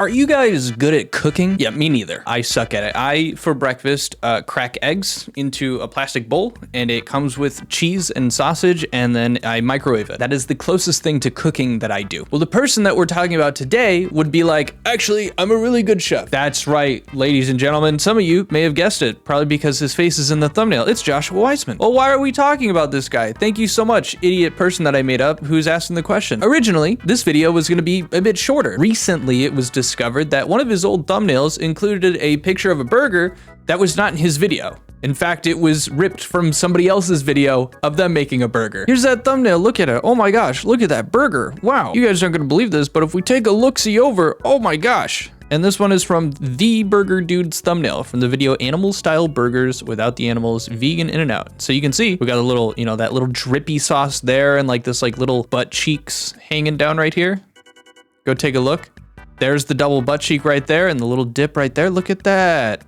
Are you guys good at cooking? Yeah, me neither. I suck at it. I, for breakfast, crack eggs into a plastic bowl, and it comes with cheese and sausage, and then I microwave it. That is the closest thing to cooking that I do. Well, the person that we're talking about today would be like, actually, I'm a really good chef. That's right, ladies and gentlemen. Some of you may have guessed it, probably because his face is in the thumbnail. It's Joshua Weissman. Well, why are we talking about this guy? Thank you so much, idiot person that I made up who's asking the question. Originally, this video was gonna be a bit shorter. Recently, it was discovered that one of his old thumbnails included a picture of a burger that was not in his video. In fact, it was ripped from somebody else's video of them making a burger. Here's that thumbnail, look at it. Oh my gosh, look at that burger. Wow, you guys aren't gonna believe this, but if we take a look-see over, oh my gosh. And this one is from the Burger Dude's thumbnail from the video Animal Style Burgers Without the Animals, Vegan In-N-Out. So you can see we got a little, you know, that little drippy sauce there and like this like little butt cheeks hanging down right here. Go take a look. There's the double butt cheek right there and the little dip right there. Look at that.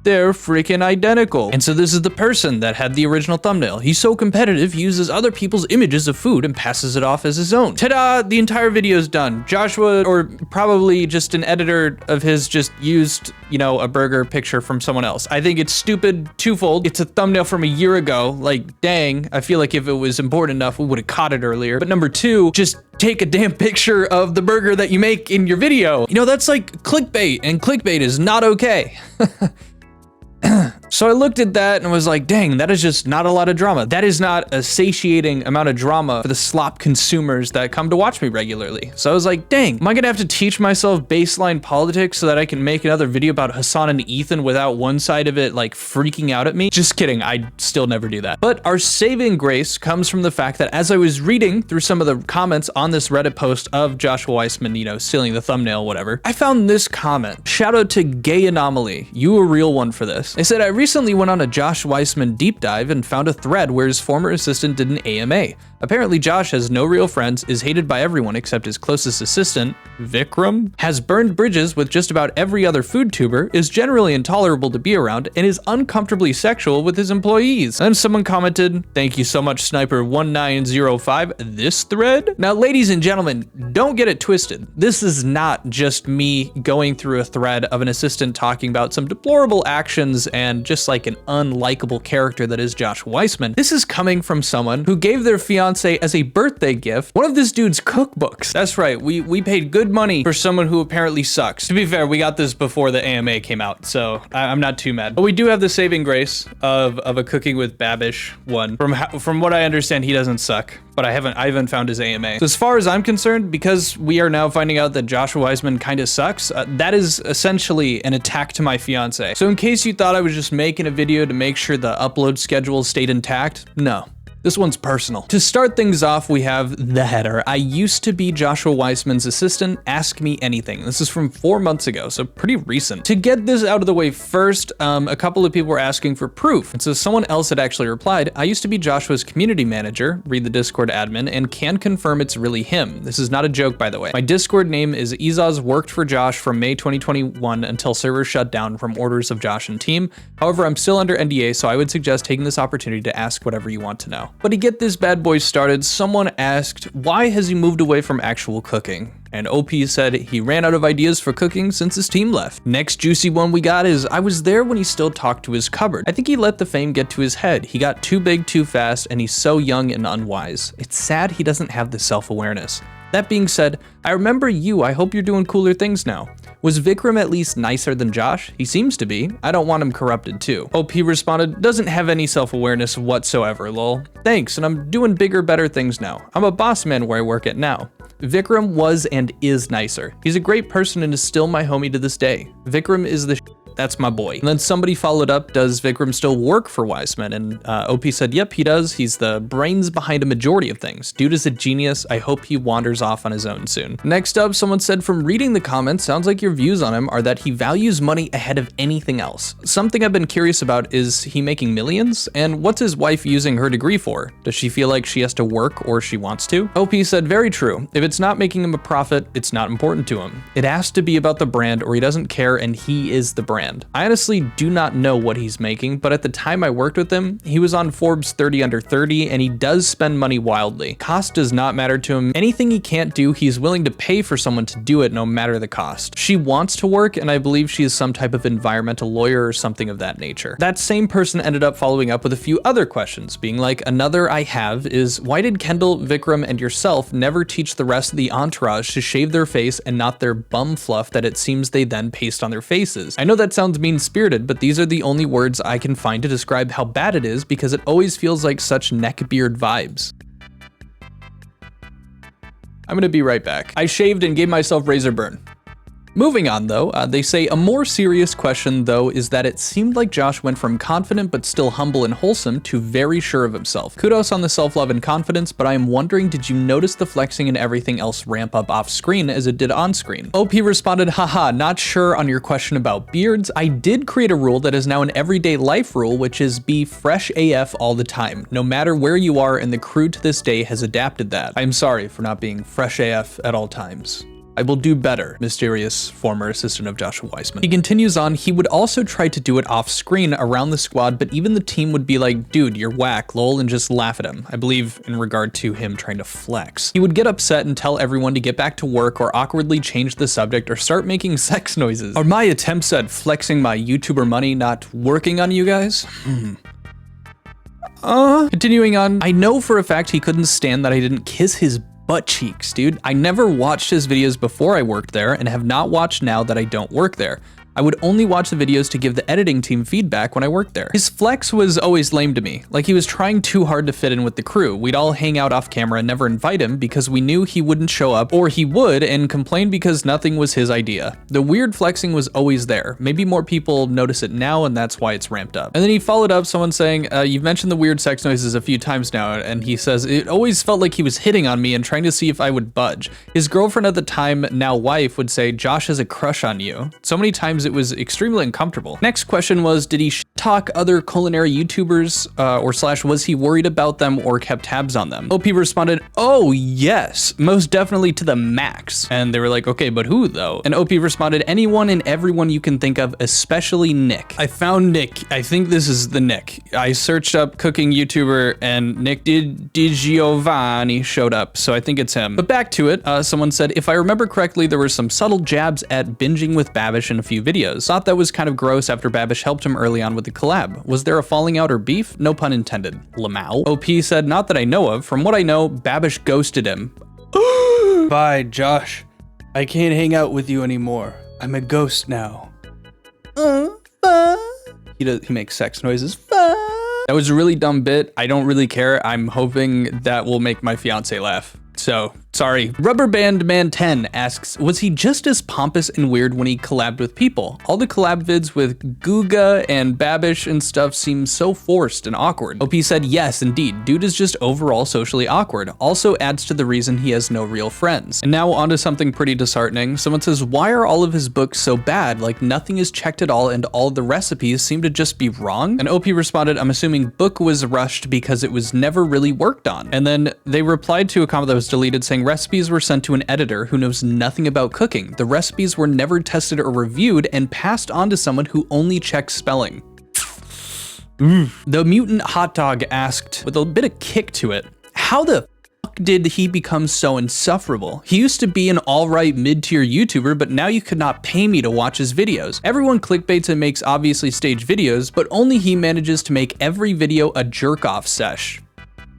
They're freaking identical. And so this is the person that had the original thumbnail. He's so competitive, he uses other people's images of food and passes it off as his own. Ta-da, the entire video is done. Joshua, or probably just an editor of his, just used, you know, a burger picture from someone else. I think it's stupid twofold. It's a thumbnail from a year ago. Like, dang, I feel like if it was important enough, we would have caught it earlier. But number two, just take a damn picture of the burger that you make in your video. You know, that's like clickbait, and clickbait is not okay. So I looked at that and was like, dang, that is just not a lot of drama. That is not a satiating amount of drama for the slop consumers that come to watch me regularly. So I was like, dang, am I gonna have to teach myself baseline politics so that I can make another video about Hassan and Ethan without one side of it like freaking out at me? Just kidding, I'd still never do that. But our saving grace comes from the fact that as I was reading through some of the comments on this Reddit post of Joshua Weissman, you know, stealing the thumbnail, whatever, I found this comment. Shout out to Gay Anomaly. You a real one for this. They said, I recently went on a Josh Weissman deep dive and found a thread where his former assistant did an AMA. Apparently Josh has no real friends, is hated by everyone except his closest assistant, Vikram, has burned bridges with just about every other food tuber, is generally intolerable to be around, and is uncomfortably sexual with his employees. And someone commented, thank you so much, Sniper1905, this thread? Now, ladies and gentlemen, don't get it twisted. This is not just me going through a thread of an assistant talking about some deplorable actions and just like an unlikable character that is Josh Weissman. This is coming from someone who gave their fiance as a birthday gift one of this dude's cookbooks. That's right, we paid good money for someone who apparently sucks. To be fair, we got this before the AMA came out, so I'm not too mad. But we do have the saving grace of a Cooking with Babish one. From what I understand, he doesn't suck, but I haven't found his AMA. So as far as I'm concerned, because we are now finding out that Joshua Weissman kind of sucks, that is essentially an attack to my fiance. So in case you thought I was just making a video to make sure the upload schedule stayed intact, no. This one's personal. To start things off, we have the header. I used to be Joshua Weissman's assistant. Ask me anything. This is from 4 months ago, so pretty recent. To get this out of the way first, a couple of people were asking for proof. And so someone else had actually replied, I used to be Joshua's community manager, read the Discord admin, and can confirm it's really him. This is not a joke, by the way. My Discord name is Izaz, worked for Josh from May 2021 until servers shut down from orders of Josh and team. However, I'm still under NDA, so I would suggest taking this opportunity to ask whatever you want to know. But to get this bad boy started, someone asked, why has he moved away from actual cooking? And OP said he ran out of ideas for cooking since his team left. Next juicy one we got is, I was there when he still talked to his cupboard. I think he let the fame get to his head. He got too big too fast, and he's so young and unwise. It's sad he doesn't have the self-awareness. That being said, I remember you. I hope you're doing cooler things now. Was Vikram at least nicer than Josh? He seems to be. I don't want him corrupted too. OP responded, doesn't have any self-awareness whatsoever, lol. Thanks, and I'm doing bigger, better things now. I'm a boss man where I work at now. Vikram was and is nicer. He's a great person and is still my homie to this day. Vikram is the That's my boy. And then somebody followed up, does Vikram still work for Weissman? And OP said, yep, he does. He's the brains behind a majority of things. Dude is a genius. I hope he wanders off on his own soon. Next up, someone said, from reading the comments, sounds like your views on him are that he values money ahead of anything else. Something I've been curious about, is he making millions? And what's his wife using her degree for? Does she feel like she has to work or she wants to? OP said, very true. If it's not making him a profit, it's not important to him. It has to be about the brand or he doesn't care and he is the brand. brand. I honestly do not know what he's making, but at the time I worked with him, he was on Forbes 30 under 30, and he does spend money wildly. Cost does not matter to him. Anything he can't do, he's willing to pay for someone to do it no matter the cost. She wants to work, and I believe she is some type of environmental lawyer or something of that nature. That same person ended up following up with a few other questions, being like, another I have is, why did Kendall, Vikram, and yourself never teach the rest of the entourage to shave their face and not their bum fluff that it seems they then paste on their faces? I know that sounds mean-spirited, but these are the only words I can find to describe how bad it is because it always feels like such neckbeard vibes. I'm gonna be right back. I shaved and gave myself razor burn. Moving on though, they say a more serious question though is that it seemed like Josh went from confident but still humble and wholesome to very sure of himself. Kudos on the self-love and confidence, but I am wondering, did you notice the flexing and everything else ramp up off screen as it did on screen? OP responded, haha, not sure on your question about beards. I did create a rule that is now an everyday life rule, which is be fresh AF all the time, no matter where you are, and the crew to this day has adapted that. I'm sorry for not being fresh AF at all times. I will do better, mysterious former assistant of Joshua Weissman. He continues on, he would also try to do it off screen around the squad, but even the team would be like, dude, you're whack, lol, and just laugh at him. I believe in regard to him trying to flex. He would get upset and tell everyone to get back to work or awkwardly change the subject or start making sex noises. Are my attempts at flexing my YouTuber money not working on you guys? Continuing on, I know for a fact he couldn't stand that I didn't kiss his butt cheeks, dude. I never watched his videos before I worked there and have not watched now that I don't work there. I would only watch the videos to give the editing team feedback when I worked there. His flex was always lame to me, like he was trying too hard to fit in with the crew. We'd all hang out off camera and never invite him because we knew he wouldn't show up, or he would and complain because nothing was his idea. The weird flexing was always there. Maybe more people notice it now and that's why it's ramped up. And then he followed up someone saying, you've mentioned the weird sex noises a few times now, and he says, it always felt like he was hitting on me and trying to see if I would budge. His girlfriend at the time, now wife, would say, Josh has a crush on you. So many times it was extremely uncomfortable. Next question was, did he talk other culinary YouTubers or was he worried about them or kept tabs on them? OP responded, oh yes, most definitely to the max. And they were like, okay, but who though? And OP responded, anyone and everyone you can think of, especially Nick. I found Nick. I think this is the Nick. I searched up cooking YouTuber and Nick Di Giovanni showed up, so I think it's him. But back to it, someone said, if I remember correctly, there were some subtle jabs at binging with Babish in a few videos. Thought that was kind of gross after Babish helped him early on with the collab. Was there a falling out or beef? No pun intended. Lamau. OP said, not that I know of. From what I know, Babish ghosted him. Bye, Josh. I can't hang out with you anymore. I'm a ghost now. He makes sex noises. That was a really dumb bit. I don't really care. I'm hoping that will make my fiance laugh. So, sorry. Rubber Band Man 10 asks, was he just as pompous and weird when he collabed with people? All the collab vids with Guga and Babish and stuff seem so forced and awkward. OP said, yes, indeed. Dude is just overall socially awkward. Also adds to the reason he has no real friends. And now onto something pretty disheartening. Someone says, why are all of his books so bad? Like nothing is checked at all and all the recipes seem to just be wrong? And OP responded, I'm assuming book was rushed because it was never really worked on. And then they replied to a comment that was deleted saying recipes were sent to an editor who knows nothing about cooking. The recipes were never tested or reviewed and passed on to someone who only checks spelling. The Mutant Hot Dog asked, with a bit of kick to it, how the fuck did he become so insufferable? He used to be an alright mid-tier YouTuber, but now you could not pay me to watch his videos. Everyone clickbaits and makes obviously staged videos, but only he manages to make every video a jerk-off sesh.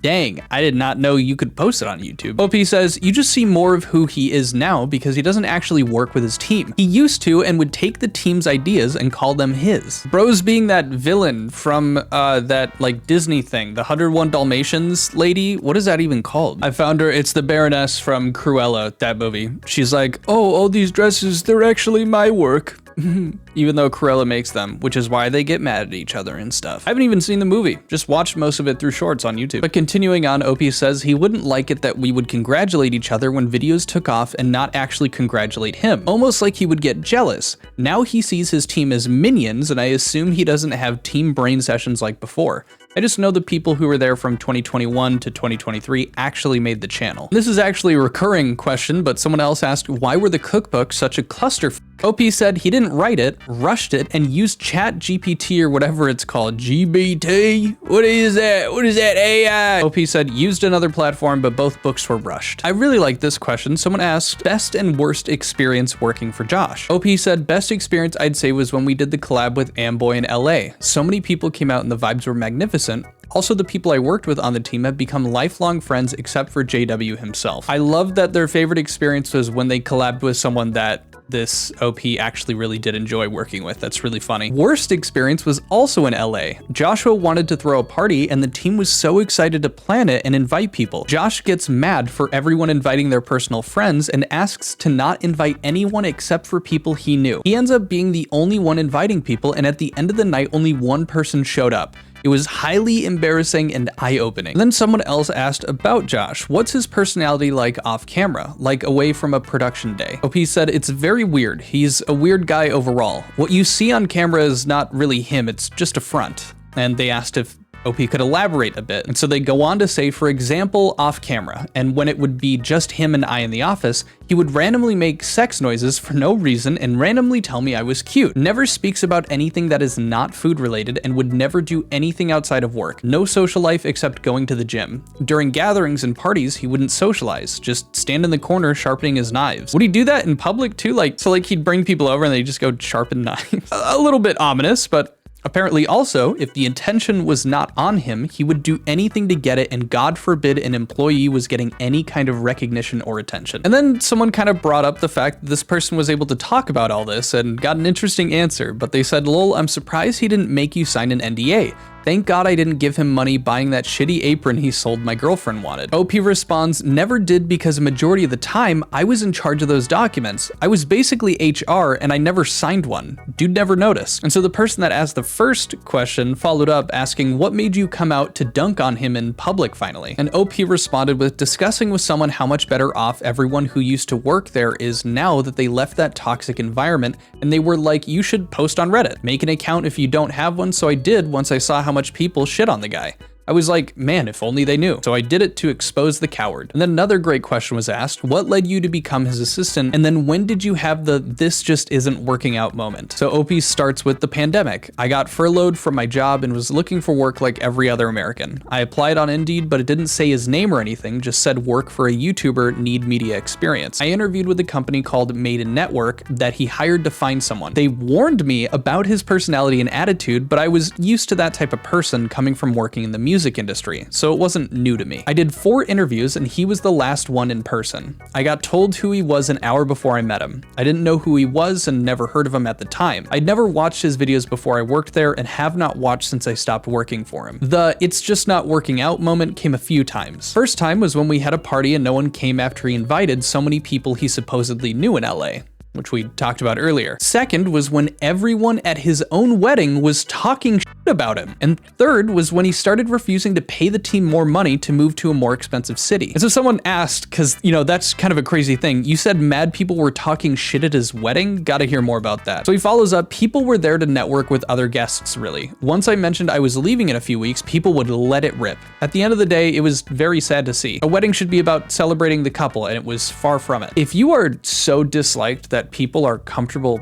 Dang, I did not know you could post it on YouTube. OP says, you just see more of who he is now because he doesn't actually work with his team. He used to and would take the team's ideas and call them his. Bro's being that villain from that like Disney thing, the 101 Dalmatians lady. What is that even called? I found her, it's the Baroness from Cruella, that movie. She's like, oh, all these dresses, they're actually my work. Even though Cruella makes them, which is why they get mad at each other and stuff. I haven't even seen the movie, just watched most of it through shorts on YouTube. But continuing on, OP says he wouldn't like it that we would congratulate each other when videos took off and not actually congratulate him. Almost like he would get jealous. Now he sees his team as minions, and I assume he doesn't have team brain sessions like before. I just know the people who were there from 2021 to 2023 actually made the channel. This is actually a recurring question, but someone else asked, why were the cookbooks such a cluster? OP said he didn't write it, rushed it, and used Chat GPT or whatever it's called. GBT? What is that? What is that AI? OP said used another platform, but both books were rushed. I really like this question. Someone asked, best and worst experience working for Josh. OP said, best experience I'd say was when we did the collab with Amboy in LA. So many people came out and the vibes were magnificent. Also, the people I worked with on the team have become lifelong friends except for JW himself. I love that their favorite experience was when they collabed with someone that this OP actually really did enjoy working with. That's really funny. Worst experience was also in LA. Joshua wanted to throw a party and the team was so excited to plan it and invite people. Josh gets mad for everyone inviting their personal friends and asks to not invite anyone except for people he knew. He ends up being the only one inviting people, and at the end of the night, only one person showed up. It was highly embarrassing and eye-opening. Then someone else asked about Josh. What's his personality like off camera, like away from a production day? OP said it's very weird. He's a weird guy overall. What you see on camera is not really him, it's just a front. And they asked if OP could elaborate a bit. And so they go on to say, for example, off camera, and when it would be just him and I in the office, he would randomly make sex noises for no reason and randomly tell me I was cute. Never speaks about anything that is not food related and would never do anything outside of work. No social life except going to the gym. During gatherings and parties, he wouldn't socialize, just stand in the corner sharpening his knives. Would he do that in public too? So he'd bring people over and they just go sharpen knives. A little bit ominous, but apparently also, if the intention was not on him, he would do anything to get it, and God forbid an employee was getting any kind of recognition or attention. And then someone kind of brought up the fact that this person was able to talk about all this and got an interesting answer, but they said, lol, I'm surprised he didn't make you sign an NDA. Thank God I didn't give him money buying that shitty apron he sold my girlfriend wanted. OP responds, never did, because a majority of the time I was in charge of those documents. I was basically HR and I never signed one. Dude never noticed. And so the person that asked the first question followed up asking, what made you come out to dunk on him in public finally? And OP responded with discussing with someone how much better off everyone who used to work there is now that they left that toxic environment, and they were like, you should post on Reddit. Make an account if you don't have one, so I did once I saw how much people shit on the guy. I was like, man, if only they knew. So I did it to expose the coward. And then another great question was asked, what led you to become his assistant? And then when did you have the this just isn't working out moment? So OP starts with the pandemic. I got furloughed from my job and was looking for work like every other American. I applied on Indeed, but it didn't say his name or anything, just said work for a YouTuber, need media experience. I interviewed with a company called Maiden Network that he hired to find someone. They warned me about his personality and attitude, but I was used to that type of person coming from working in the music industry, so it wasn't new to me. I did 4 interviews and he was the last one in person. I got told who he was an hour before I met him. I didn't know who he was and never heard of him at the time. I'd never watched his videos before I worked there and have not watched since I stopped working for him. The it's just not working out moment came a few times. First time was when we had a party and no one came after he invited so many people he supposedly knew in LA, which we talked about earlier. Second was when everyone at his own wedding was talking shit about him. And third was when he started refusing to pay the team more money to move to a more expensive city. And so someone asked, because, you know, that's kind of a crazy thing. You said mad people were talking shit at his wedding? Gotta hear more about that. So he follows up, people were there to network with other guests, really. Once I mentioned I was leaving in a few weeks, people would let it rip. At the end of the day, it was very sad to see. A wedding should be about celebrating the couple, and it was far from it. If you are so disliked that people are comfortable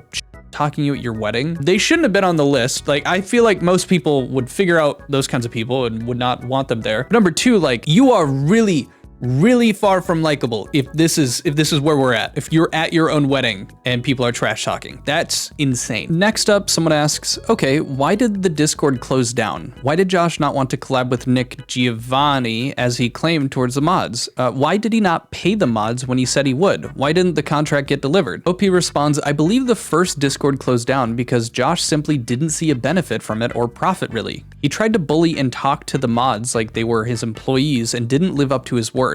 talking you at your wedding, they shouldn't have been on the list. Like, I feel like most people would figure out those kinds of people and would not want them there. But number 2, like, you are really far from likable if this is where we're at. If you're at your own wedding and people are trash talking, that's insane. Next up, someone asks, okay, why did the Discord close down? Why did Josh not want to collab with Nick Giovanni as he claimed towards the mods? Why did he not pay the mods when he said he would? Why didn't the contract get delivered? OP responds, I believe the first Discord closed down because Josh simply didn't see a benefit from it or profit really. He tried to bully and talk to the mods like they were his employees and didn't live up to his word.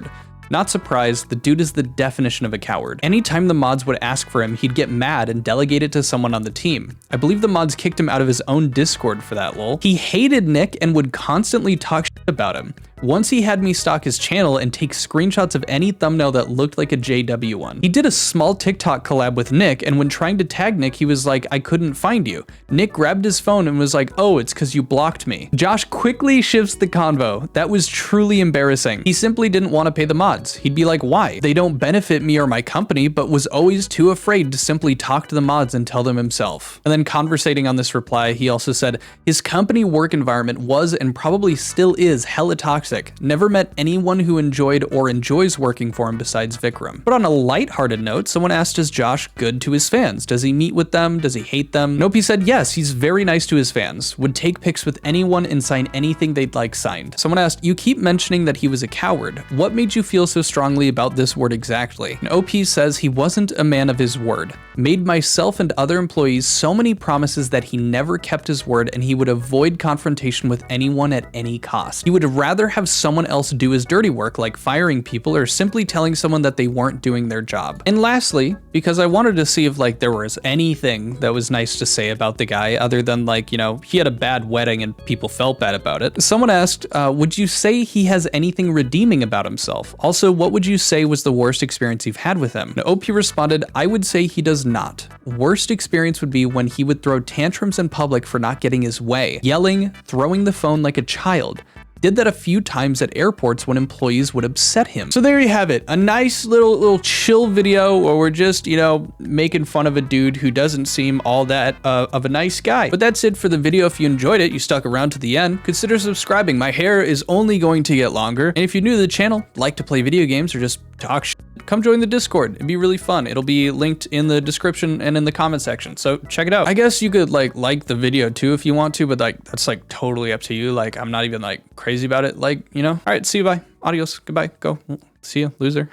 Not surprised, the dude is the definition of a coward. Anytime the mods would ask for him, he'd get mad and delegate it to someone on the team. I believe the mods kicked him out of his own Discord for that, lol. He hated Nick and would constantly talk shit about him. Once he had me stalk his channel and take screenshots of any thumbnail that looked like a JW one. He did a small TikTok collab with Nick, and when trying to tag Nick, he was like, I couldn't find you. Nick grabbed his phone and was like, oh, it's because you blocked me. Josh quickly shifts the convo. That was truly embarrassing. He simply didn't want to pay the mods. He'd be like, why? They don't benefit me or my company, but was always too afraid to simply talk to the mods and tell them himself. And then conversating on this reply, he also said, his company work environment was and probably still is hella toxic. Never met anyone who enjoyed or enjoys working for him besides Vikram. But on a lighthearted note, someone asked, is Josh good to his fans? Does he meet with them? Does he hate them? Nope, he said yes, he's very nice to his fans. Would take pics with anyone and sign anything they'd like signed. Someone asked, you keep mentioning that he was a coward. What made you feel so strongly about this word exactly? And OP says he wasn't a man of his word. Made myself and other employees so many promises that he never kept his word, and he would avoid confrontation with anyone at any cost. He would rather have someone else do his dirty work, like firing people or simply telling someone that they weren't doing their job. And lastly, because I wanted to see if like there was anything that was nice to say about the guy other than like, you know, he had a bad wedding and people felt bad about it. Someone asked, would you say he has anything redeeming about himself? Also, what would you say was the worst experience you've had with him? And OP responded, I would say he does not. Worst experience would be when he would throw tantrums in public for not getting his way, yelling, throwing the phone like a child. Did that a few times at airports when employees would upset him. So there you have it, a nice little chill video where we're just, you know, making fun of a dude who doesn't seem all that of a nice guy. But that's it for the video. If you enjoyed it, you stuck around to the end, consider subscribing. My hair is only going to get longer. And if you're new to the channel, like to play video games or just talk shit, come join the Discord. It'd be really fun. It'll be linked in the description and in the comment section. So check it out. I guess you could like the video too if you want to, but like that's like totally up to you. Like I'm not even like crazy about it. Like, you know, all right, see you, bye. Adios, goodbye, go. See you, loser.